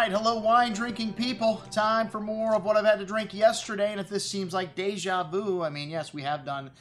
right, hello wine drinking people. Time for more of what I've had to drink yesterday, and if this seems like deja vu, I mean, yes, we have done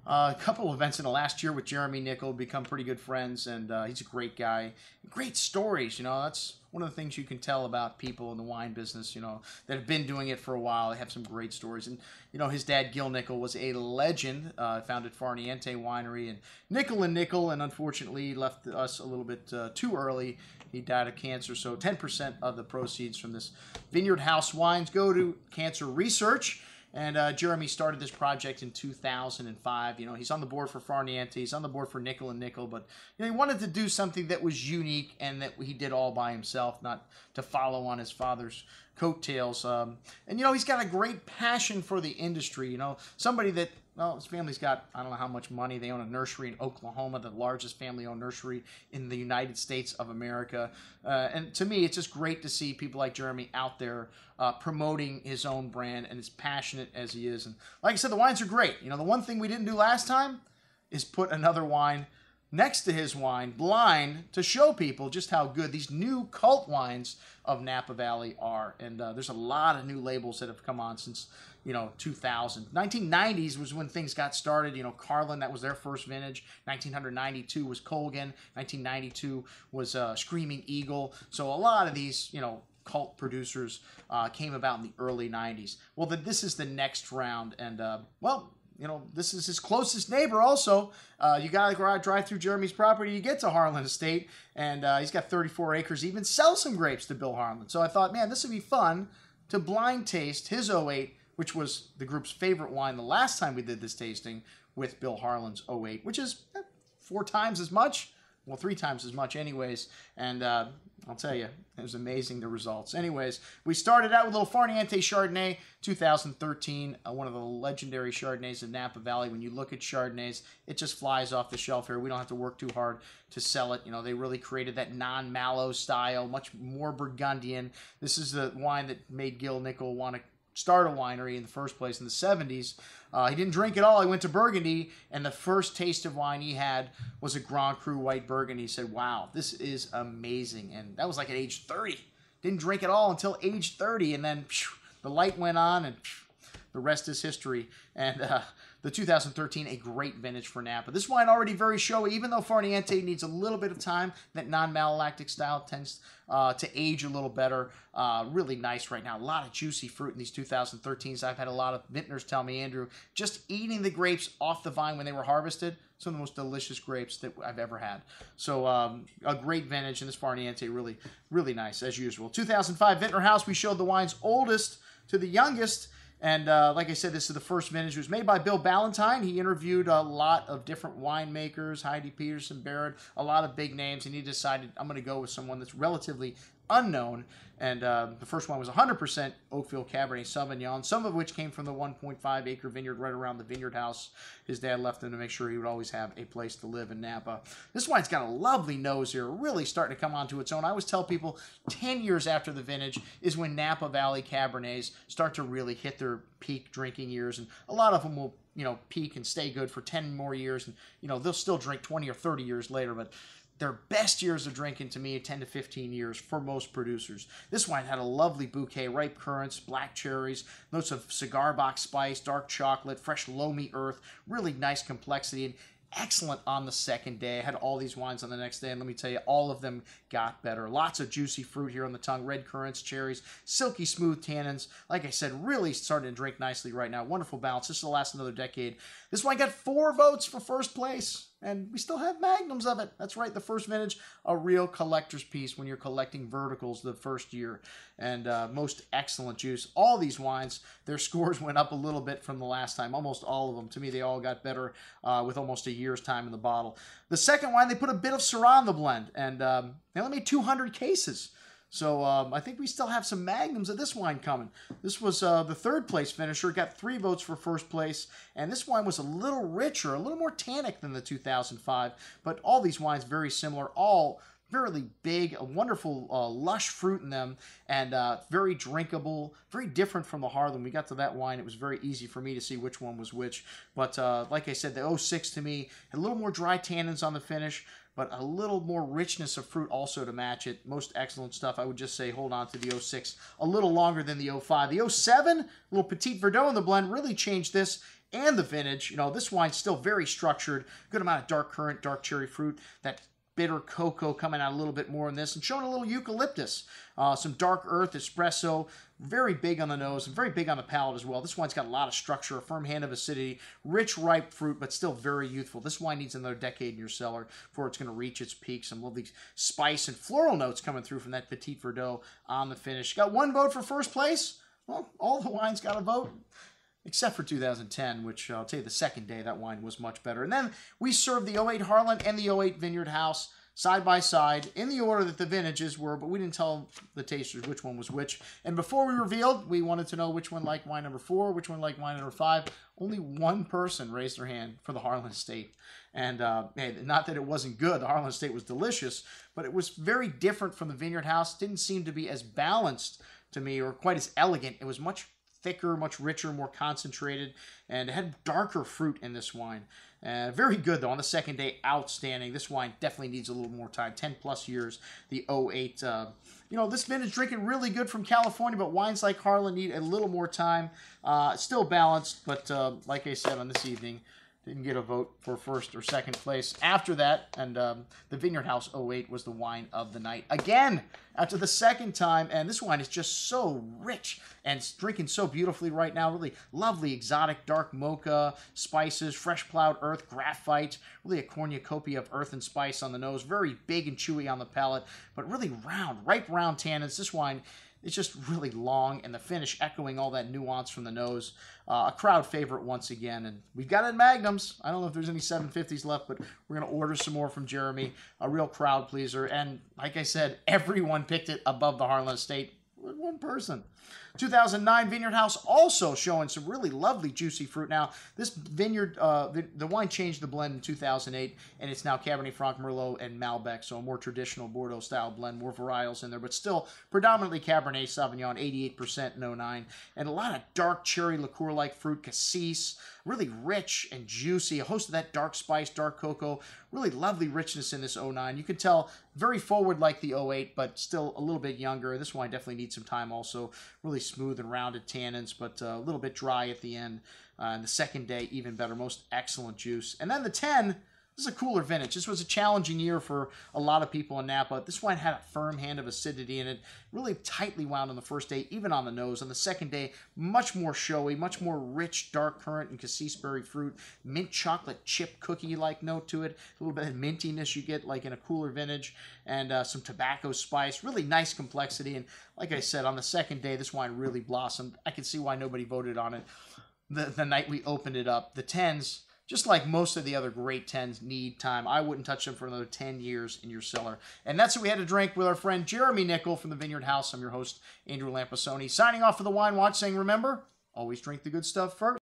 a couple of events in the last year with Hiram Crabbs, become pretty good friends, and he's a great guy. Great stories, you know, that's one of the things you can tell about people in the wine business, you know, that have been doing it for a while. They have some great stories. And, you know, his dad, Gil Nickel, was a legend, founded Niente winery, and Nickel, and unfortunately left us a little bit too early. He died of cancer, so 10% of the proceeds from this Vineyard House wines go to cancer research. And Jeremy started this project in 2005. You know, he's on the board for Niente, he's on the board for Nickel, but you know, he wanted to do something that was unique and that he did all by himself, not to follow on his father's coattails. And you know, he's got a great passion for the industry. You know, somebody that, well, his family's got, I don't know how much money. They own a nursery in Oklahoma, the largest family-owned nursery in the United States of America. And to me, it's just great to see people like Jeremy out there promoting his own brand, and as passionate as he is. And like I said, the wines are great. You know, the one thing we didn't do last time is put another wine next to his wine, blind, to show people just how good these new cult wines of Napa Valley are. And there's a lot of new labels that have come on since, you know, 2000. 1990s was when things got started. You know, Harlan, that was their first vintage. 1992 was Colgan. 1992 was Screaming Eagle. So a lot of these, you know, cult producers came about in the early 90s. Well, this is the next round. And, well, you know, this is his closest neighbor also. You got to drive through Jeremy's property, you get to Harlan Estate, and he's got 34 acres. He even sells some grapes to Bill Harlan. So I thought, man, this would be fun to blind taste his 08, which was the group's favorite wine the last time we did this tasting, with Bill Harlan's 08, which is 4 times as much. Well, 3 times as much anyways. And I'll tell you, it was amazing, the results. Anyways, we started out with a little Niente Chardonnay, 2013, one of the legendary Chardonnays of Napa Valley. When you look at Chardonnays, it just flies off the shelf here. We don't have to work too hard to sell it. You know, they really created that non-mallow style, much more Burgundian. This is the wine that made Gil Nickel want to start a winery in the first place in the 70s. He didn't drink it all. He went to Burgundy, and the first taste of wine he had was a Grand Cru White Burgundy. He said, wow, this is amazing. And that was like at age 30. Didn't drink it all until age 30, and then the light went on, and the rest is history. And the 2013, a great vintage for Napa. This wine already very showy, even though Niente needs a little bit of time. That non-malolactic style tends to age a little better. Really nice right now. A lot of juicy fruit in these 2013s. I've had a lot of vintners tell me, Andrew, just eating the grapes off the vine when they were harvested, some of the most delicious grapes that I've ever had. So a great vintage, and this Niente really, really nice as usual. 2005 Vineyard House, we showed the wine's oldest to the youngest. And like I said, this is the first vintage. It was made by Bill Ballentine. He interviewed a lot of different winemakers, Heidi Peterson, Barrett, a lot of big names, and he decided, I'm going to go with someone that's relatively unknown. And the first one was 100% Oakville Cabernet Sauvignon, some of which came from the 1.5 acre vineyard right around the Vineyard House. His dad left him to make sure he would always have a place to live in Napa. This wine's got a lovely nose here, really starting to come onto its own. I always tell people 10 years after the vintage is when Napa Valley Cabernets start to really hit their peak drinking years, and a lot of them will, you know, peak and stay good for 10 more years, and, you know, they'll still drink 20 or 30 years later, but their best years of drinking, to me, 10 to 15 years for most producers. This wine had a lovely bouquet, ripe currants, black cherries, notes of cigar box spice, dark chocolate, fresh loamy earth, really nice complexity, and excellent on the second day. I had all these wines on the next day, and let me tell you, all of them got better. Lots of juicy fruit here on the tongue, red currants, cherries, silky smooth tannins. Like I said, really starting to drink nicely right now. Wonderful balance. This will last another decade. This wine got 4 votes for first place, and we still have magnums of it. That's right, the first vintage, a real collector's piece when you're collecting verticals the first year. And most excellent juice. All these wines, their scores went up a little bit from the last time. Almost all of them. To me, they all got better with almost a year's time in the bottle. The second wine, they put a bit of Syrah in the blend, and they only made 200 cases. So I think we still have some magnums of this wine coming. This was the third place finisher, got 3 votes for first place, and this wine was a little richer, a little more tannic than the 2005, but all these wines very similar, all Very big, a wonderful, lush fruit in them, and very drinkable, very different from the Harlan. We got to that wine, it was very easy for me to see which one was which. But like I said, the 06 to me had a little more dry tannins on the finish, but a little more richness of fruit also to match it. Most excellent stuff. I would just say hold on to the 06 a little longer than the 05. The 07, a little Petit Verdot in the blend, really changed this and the vintage. You know, this wine's still very structured, good amount of dark currant, dark cherry fruit, that bitter cocoa coming out a little bit more in this, and showing a little eucalyptus, some dark earth, espresso, very big on the nose, and very big on the palate as well. This wine's got a lot of structure, a firm hand of acidity, rich, ripe fruit, but still very youthful. This wine needs another decade in your cellar before it's going to reach its peak. Some lovely spice and floral notes coming through from that Petit Verdot on the finish. Got one vote for first place. Well, all the wines got a vote, except for 2010, which I'll tell you the second day, that wine was much better. And then we served the 08 Harlan and the 08 Vineyard House side by side in the order that the vintages were, but we didn't tell the tasters which one was which. And before we revealed, we wanted to know which one liked wine number 4, which one liked wine number 5. Only one person raised their hand for the Harlan Estate. And not that it wasn't good. The Harlan Estate was delicious, but it was very different from the Vineyard House. It didn't seem to be as balanced to me or quite as elegant. It was much thicker, much richer, more concentrated, and it had darker fruit in this wine. Very good, though. On the second day, outstanding. This wine definitely needs a little more time. 10-plus years, the 08. You know, this vintage drinking really good from California, but wines like Harlan need a little more time. Still balanced, but like I said on this evening, didn't get a vote for first or second place. After that, and the Vineyard House 08 was the wine of the night. Again, after the second time, and this wine is just so rich and it's drinking so beautifully right now. Really lovely, exotic, dark mocha, spices, fresh plowed earth, graphite, really a cornucopia of earth and spice on the nose. Very big and chewy on the palate, but really round, ripe round tannins. This wine, it's just really long, and the finish echoing all that nuance from the nose. A crowd favorite once again, and we've got it in magnums. I don't know if there's any 750s left, but we're going to order some more from Jeremy. A real crowd pleaser, and like I said, everyone picked it above the Harlan Estate. One person. 2009 Vineyard House also showing some really lovely juicy fruit. Now, this vineyard, the wine changed the blend in 2008, and it's now Cabernet Franc, Merlot, and Malbec, so a more traditional Bordeaux-style blend, more varietals in there, but still predominantly Cabernet Sauvignon, 88% in 09, and a lot of dark cherry liqueur-like fruit, cassis, really rich and juicy, a host of that dark spice, dark cocoa, really lovely richness in this 09. You can tell very forward like the 08, but still a little bit younger. This wine definitely needs some time also. Really smooth and rounded tannins, but a little bit dry at the end. And the second day, even better. Most excellent juice. And then the 10, this is a cooler vintage. This was a challenging year for a lot of people in Napa. This wine had a firm hand of acidity in it, really tightly wound on the first day, even on the nose. On the second day, much more showy, much more rich, dark currant and cassis berry fruit, mint chocolate chip cookie-like note to it, a little bit of mintiness you get like in a cooler vintage, and some tobacco spice, really nice complexity. And like I said, on the second day, this wine really blossomed. I can see why nobody voted on it the night we opened it up. The 10s, just like most of the other great 10s, need time. I wouldn't touch them for another 10 years in your cellar. And that's what we had to drink with our friend Jeremy Nickel from the Vineyard House. I'm your host, Andrew Lampasoni, signing off for the Wine Watch, saying, remember, always drink the good stuff first.